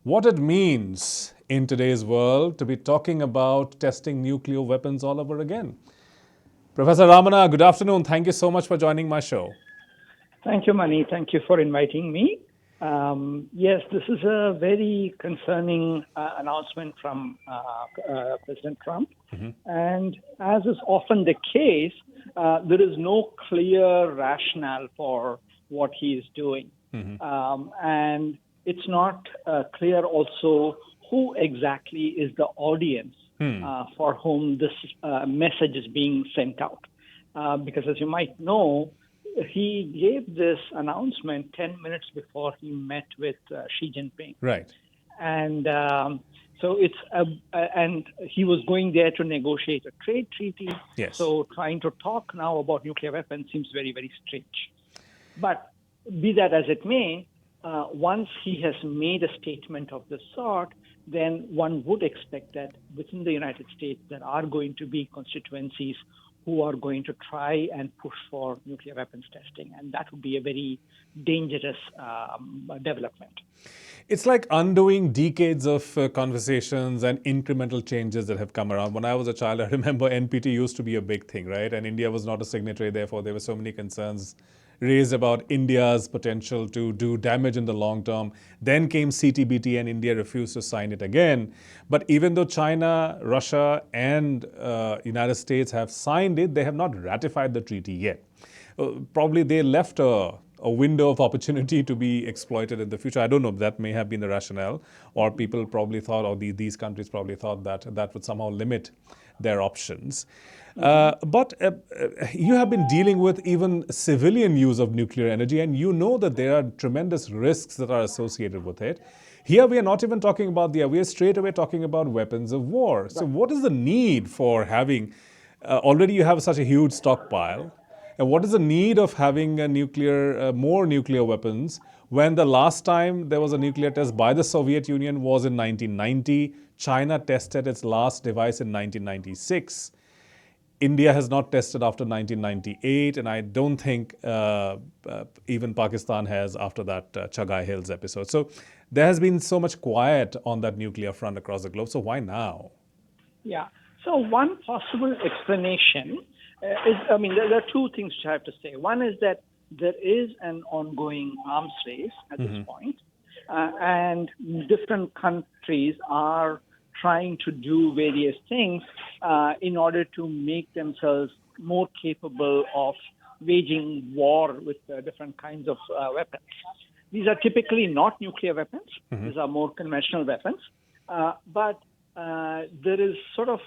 what it means in today's world to be talking about testing nuclear weapons all over again. Professor Ramana, good afternoon. Thank you so much for joining my show. Thank you, Mani. Thank you for inviting me. Yes, this is a very concerning announcement from President Trump. And as is often the case, there is no clear rationale for what he is doing. And it's not clear also who exactly is the audience for whom this message is being sent out. Because as you might know, he gave this announcement 10 minutes before he met with Xi Jinping. Right. And so and he was going there to negotiate a trade treaty. Yes. So trying to talk now about nuclear weapons seems very, very strange. But be that as it may, once he has made a statement of this sort, then one would expect that within the United States there are going to be constituencies who are going to try and push for nuclear weapons testing. And that would be a very dangerous development. It's like undoing decades of conversations and incremental changes that have come around. When I was a child, I remember NPT used to be a big thing, right? And India was not a signatory, therefore there were so many concerns raised about India's potential to do damage in the long term. Then came CTBT and India refused to sign it again. But even though China, Russia and United States have signed it, they have not ratified the treaty yet. Probably they left a window of opportunity to be exploited in the future. I don't know, that may have been the rationale, or people probably thought, or these countries probably thought that that would somehow limit their options. But you have been dealing with even civilian use of nuclear energy, and you know that there are tremendous risks that are associated with it. Here we are not even talking about we are straight away talking about weapons of war. So what is the need for having, already you have such a huge stockpile, and what is the need of having a more nuclear weapons when the last time there was a nuclear test by the Soviet Union was in 1990? China tested its last device in 1996. India has not tested after 1998, and I don't think even Pakistan has after that Chagai Hills episode. So there has been so much quiet on that nuclear front across the globe. So why now? Yeah. So one possible explanation there are two things I have to say. One is that there is an ongoing arms race at this point, and different countries are trying to do various things in order to make themselves more capable of waging war with different kinds of weapons. These are typically not nuclear weapons. These are more conventional weapons. But there is sort of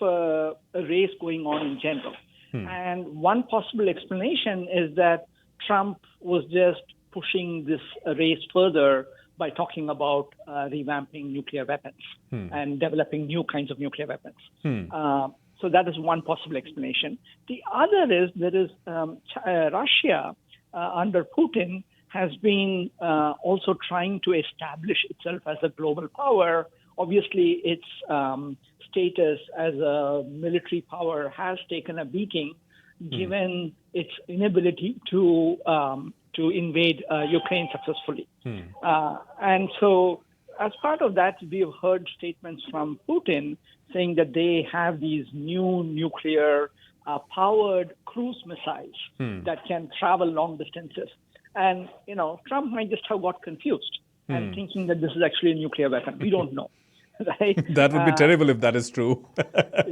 a race going on in general. And one possible explanation is that Trump was just pushing this race further by talking about revamping nuclear weapons and developing new kinds of nuclear weapons. So that is one possible explanation. The other is Russia under Putin has been also trying to establish itself as a global power. Obviously, its status as a military power has taken a beating, given its inability to invade Ukraine successfully. And so, as part of that, we have heard statements from Putin saying that they have these new nuclear powered cruise missiles that can travel long distances. And Trump might just have got confused and thinking that this is actually a nuclear weapon. We don't know. Right? That would be terrible if that is true.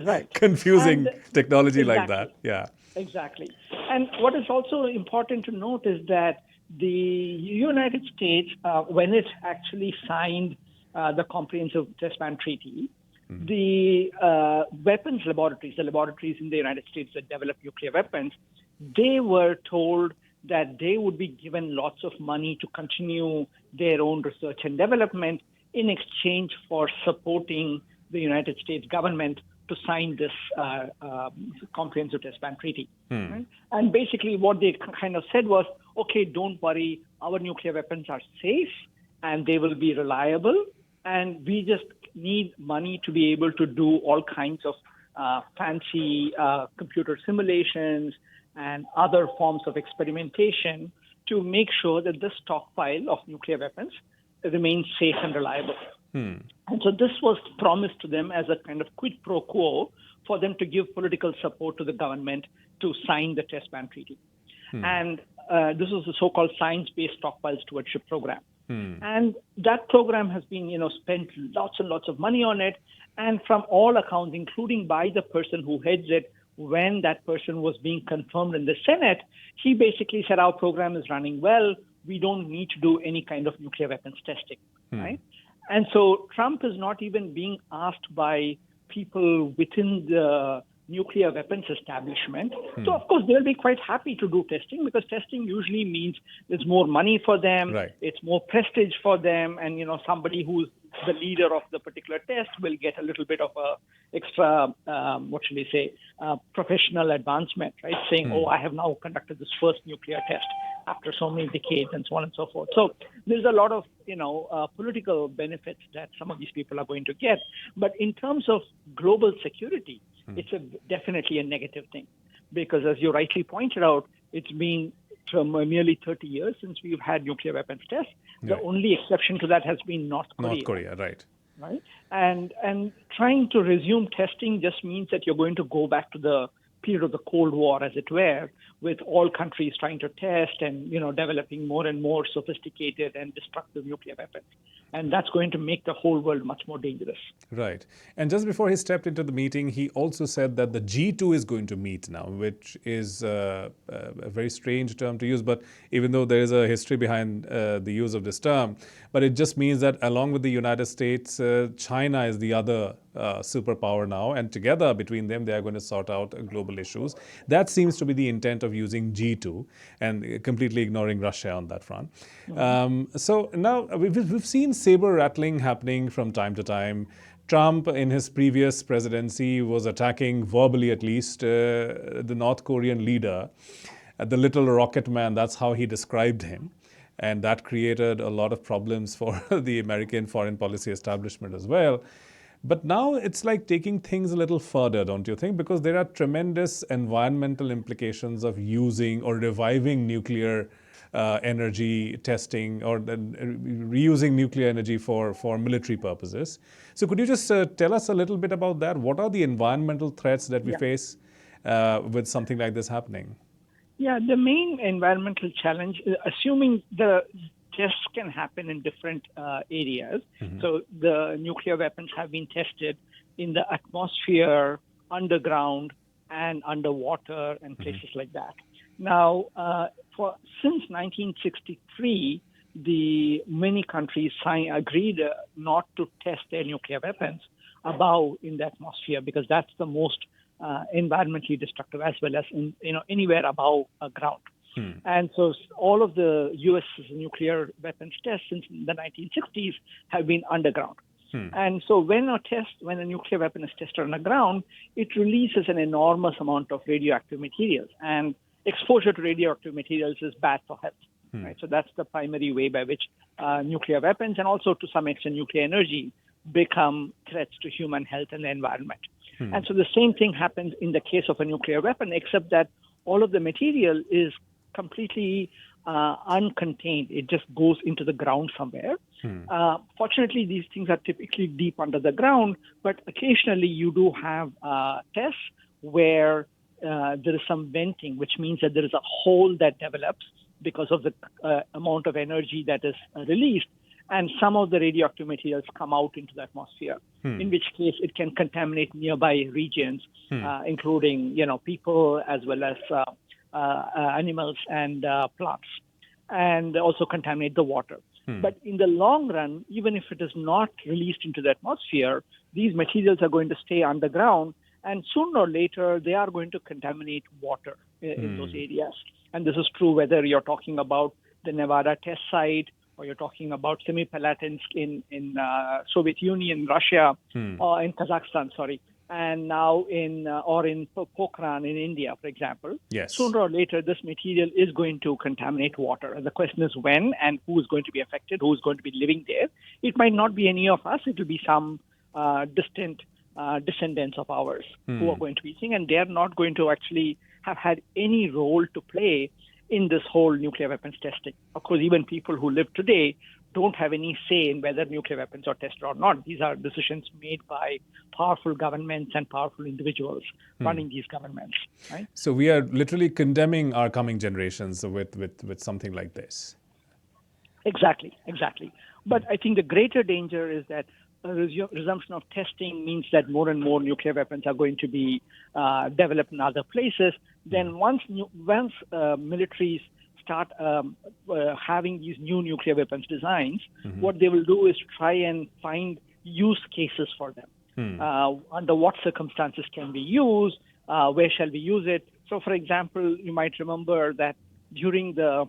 Right. Confusing technology exactly, like that. Yeah. Exactly. And what is also important to note is that the United States, when it actually signed the Comprehensive Test Ban Treaty, the weapons laboratories, the laboratories in the United States that develop nuclear weapons, they were told that they would be given lots of money to continue their own research and development in exchange for supporting the United States government to sign this Comprehensive Test Ban Treaty. Right? And basically what they kind of said was, okay, don't worry, our nuclear weapons are safe and they will be reliable, and we just need money to be able to do all kinds of fancy computer simulations and other forms of experimentation to make sure that the stockpile of nuclear weapons remains safe and reliable. And so this was promised to them as a kind of quid pro quo for them to give political support to the government to sign the test ban treaty. And this was the so-called science-based stockpile stewardship program. And that program has been, spent lots and lots of money on it. And from all accounts, including by the person who heads it, when that person was being confirmed in the Senate, he basically said, our program is running well. We don't need to do any kind of nuclear weapons testing, right? And so Trump is not even being asked by people within the nuclear weapons establishment. So, of course, they'll be quite happy to do testing because testing usually means there's more money for them, Right. it's more prestige for them, and, somebody who's the leader of the particular test will get a little bit of a extra, professional advancement, right? Saying, oh, I have now conducted this first nuclear test after so many decades and so on and so forth. So there's a lot of, political benefits that some of these people are going to get. But in terms of global security, it's definitely a negative thing because, as you rightly pointed out, it's been nearly 30 years since we've had nuclear weapons tests. The Right. only exception to that has been North Korea. North Korea, right. Right? And trying to resume testing just means that you're going to go back to the period of the Cold War, as it were, with all countries trying to test and, developing more and more sophisticated and destructive nuclear weapons. And that's going to make the whole world much more dangerous. Right. And just before he stepped into the meeting, he also said that the G2 is going to meet now, which is a very strange term to use. But even though there is a history behind the use of this term, but it just means that along with the United States, China is the other superpower now. And together between them, they are going to sort out global issues. That seems to be the intent of using G2 and completely ignoring Russia on that front. So now we've seen saber rattling happening from time to time. Trump, in his previous presidency, was attacking, verbally at least, the North Korean leader, the little rocket man. That's how he described him. And that created a lot of problems for the American foreign policy establishment as well. But now it's like taking things a little further, don't you think? Because there are tremendous environmental implications of using or reviving nuclear energy testing or reusing nuclear energy for military purposes. So could you just tell us a little bit about that? What are the environmental threats that we face with something like this happening? Yeah, the main environmental challenge, assuming the tests can happen in different areas. So the nuclear weapons have been tested in the atmosphere, underground, and underwater, and places like that. Now, since 1963, many countries agreed not to test their nuclear weapons above in the atmosphere because that's the most environmentally destructive, as well as anywhere above ground. And so all of the U.S. nuclear weapons tests since the 1960s have been underground. And so when a nuclear weapon is tested on the ground, it releases an enormous amount of radioactive materials. And exposure to radioactive materials is bad for health. Right? So that's the primary way by which nuclear weapons and also to some extent nuclear energy become threats to human health and the environment. And so the same thing happens in the case of a nuclear weapon, except that all of the material is completely uncontained. It just goes into the ground somewhere. Fortunately, these things are typically deep under the ground, but occasionally you do have tests where there is some venting, which means that there is a hole that develops because of the amount of energy that is released. And some of the radioactive materials come out into the atmosphere, in which case it can contaminate nearby regions, including people as well as animals and plants, and also contaminate the water. But in the long run, even if it is not released into the atmosphere, these materials are going to stay underground, and sooner or later they are going to contaminate water in those areas. And this is true whether you're talking about the Nevada test site, or you're talking about Semipalatinsk in Soviet Union, Russia, or in Kazakhstan, and now in Pokhran in India, for example. Yes. Sooner or later, this material is going to contaminate water. And the question is when and who is going to be affected, who is going to be living there. It might not be any of us. It will be some distant descendants of ours who are going to be seeing, and they're not going to actually have had any role to play in this whole nuclear weapons testing. Of course, even people who live today don't have any say in whether nuclear weapons are tested or not. These are decisions made by powerful governments and powerful individuals running these governments, right? So we are literally condemning our coming generations with something like this. Exactly, exactly. But I think the greater danger is that a resumption of testing means that more and more nuclear weapons are going to be developed in other places. Then once militaries start having these new nuclear weapons designs, what they will do is try and find use cases for them. Under what circumstances can we use? Where shall we use it? So, for example, you might remember that during the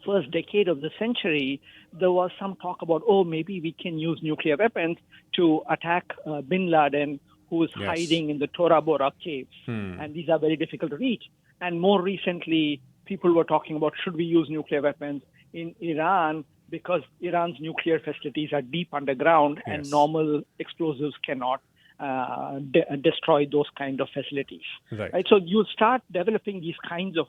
first decade of the century, there was some talk about, maybe we can use nuclear weapons to attack bin Laden, who is hiding in the Tora Bora caves. And these are very difficult to reach. And more recently, people were talking about, should we use nuclear weapons in Iran, because Iran's nuclear facilities are deep underground and normal explosives cannot destroy those kind of facilities. Right? So you start developing these kinds of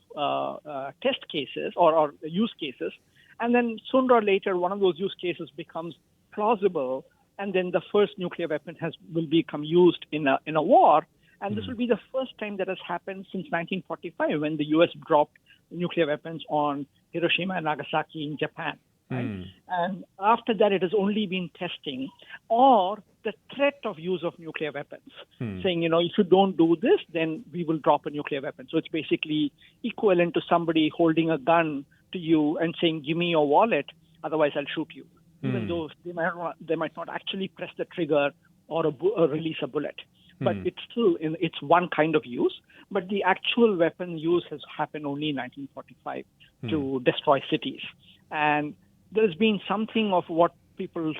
test cases or use cases, and then sooner or later, one of those use cases becomes plausible, and then the first nuclear weapon will become used in a war. And this will be the first time that has happened since 1945, when the U.S. dropped nuclear weapons on Hiroshima and Nagasaki in Japan. Right? And after that, it has only been testing or the threat of use of nuclear weapons, saying, if you don't do this, then we will drop a nuclear weapon. So it's basically equivalent to somebody holding a gun to you and saying, give me your wallet, otherwise I'll shoot you. Even though they might not actually press the trigger or release a bullet. But it's still, it's one kind of use. But the actual weapon use has happened only in 1945 to destroy cities. And there's been something of what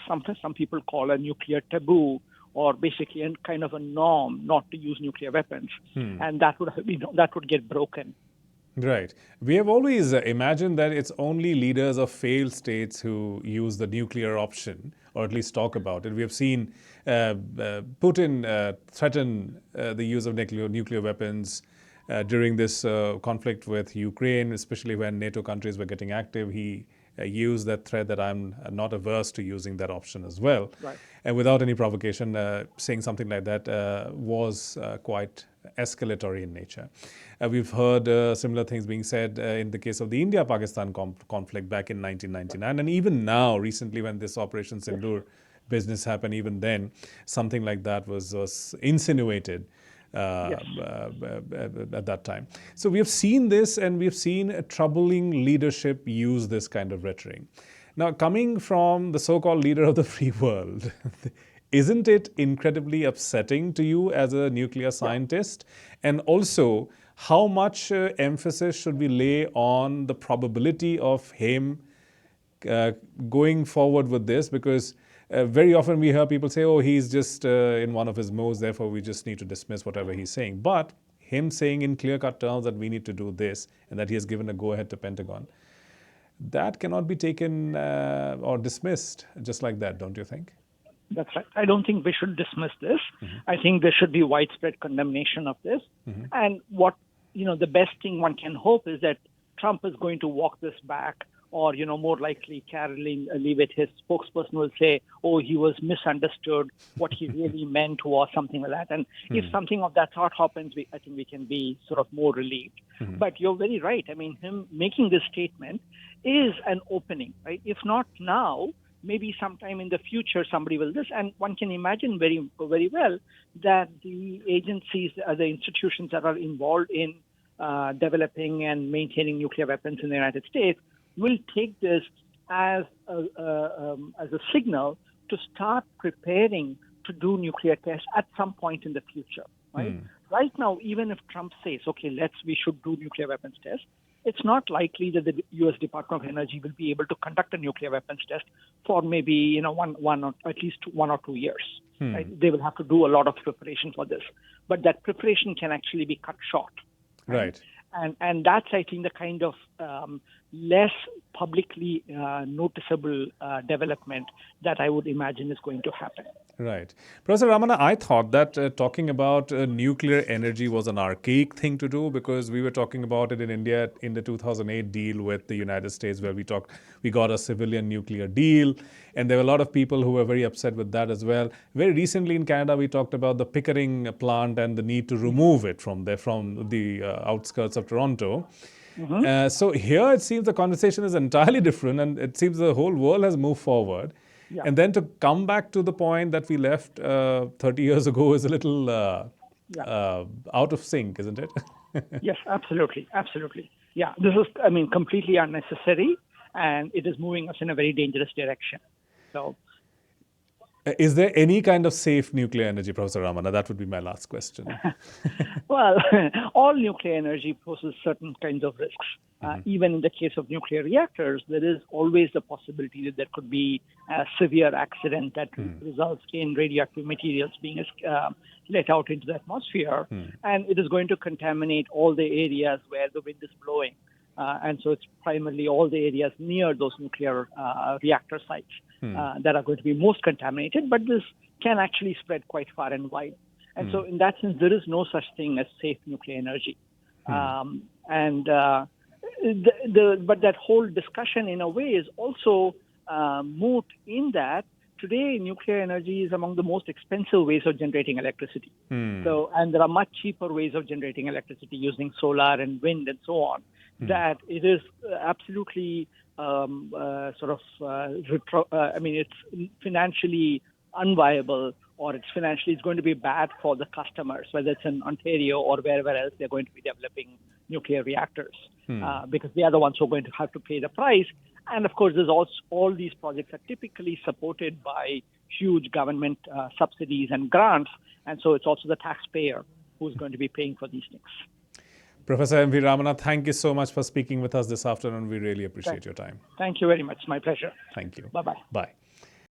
some people call a nuclear taboo, or basically a kind of a norm not to use nuclear weapons. And that would get broken. Right. We have always imagined that it's only leaders of failed states who use the nuclear option, or at least talk about it. We have seen Putin threaten the use of nuclear weapons during this conflict with Ukraine, especially when NATO countries were getting active. He used that threat that I'm not averse to using that option as well. Right. And without any provocation, saying something like that was quite escalatory in nature. We've heard similar things being said in the case of the India-Pakistan conflict back in 1999. And even now, recently, when this Operation Sindoor business happened, even then, something like that was insinuated at that time. So we have seen this, and we have seen troubling leadership use this kind of rhetoric. Now, coming from the so-called leader of the free world, isn't it incredibly upsetting to you as a nuclear scientist? And also, how much emphasis should we lay on the probability of him going forward with this? Because very often we hear people say, he's just in one of his modes, therefore we just need to dismiss whatever he's saying. But him saying in clear-cut terms that we need to do this and that he has given a go-ahead to Pentagon, that cannot be taken or dismissed just like that, don't you think? That's right. I don't think we should dismiss this. I think there should be widespread condemnation of this. And what, the best thing one can hope is that Trump is going to walk this back, or, more likely Caroline Leavitt, his spokesperson, will say, he was misunderstood. What he really meant was something like that. And if something of that sort happens, I think we can be sort of more relieved. But you're very right. I mean, him making this statement is an opening, right? If not now, maybe sometime in the future somebody will this. And one can imagine very, very well that the agencies, the institutions that are involved in developing and maintaining nuclear weapons in the United States will take this as a signal to start preparing to do nuclear tests at some point in the future. Right? Right now, even if Trump says, we should do nuclear weapons tests, it's not likely that the U.S. Department of Energy will be able to conduct a nuclear weapons test for maybe one or at least 1 or 2 years. Right? They will have to do a lot of preparation for this, but that preparation can actually be cut short. Right. And that's, I think, the kind of less publicly noticeable development that I would imagine is going to happen. Right. Professor Ramana, I thought that talking about nuclear energy was an archaic thing to do because we were talking about it in India in the 2008 deal with the United States, where we got a civilian nuclear deal, and there were a lot of people who were very upset with that as well. Very recently in Canada, we talked about the Pickering plant and the need to remove it from the outskirts of Toronto. So here it seems the conversation is entirely different, and it seems the whole world has moved forward. Yeah. And then to come back to the point that we left 30 years ago is a little out of sync, isn't it? Yes, absolutely. Absolutely. Yeah, this is, I mean, completely unnecessary, and it is moving us in a very dangerous direction. So, Is there any kind of safe nuclear energy, Professor Ramana? That would be my last question. well, all nuclear energy poses certain kinds of risks. Even in the case of nuclear reactors, there is always the possibility that there could be a severe accident that results in radioactive materials being let out into the atmosphere, and it is going to contaminate all the areas where the wind is blowing. And so it's primarily all the areas near those nuclear reactor sites that are going to be most contaminated, but this can actually spread quite far and wide. And so in that sense, there is no such thing as safe nuclear energy. But that whole discussion in a way is also moot in that today nuclear energy is among the most expensive ways of generating electricity. So, and there are much cheaper ways of generating electricity using solar and wind and so on, that it is absolutely it's financially unviable, or it's going to be bad for the customers, whether it's in Ontario or wherever else they're going to be developing nuclear reactors, because they are the ones who are going to have to pay the price. And of course, there's also all these projects are typically supported by huge government subsidies and grants, and so it's also the taxpayer who's going to be paying for these things. Professor M.V. Ramana, thank you so much for speaking with us this afternoon. We really appreciate your time. Thank you very much. My pleasure. Thank you. Bye-bye. Bye.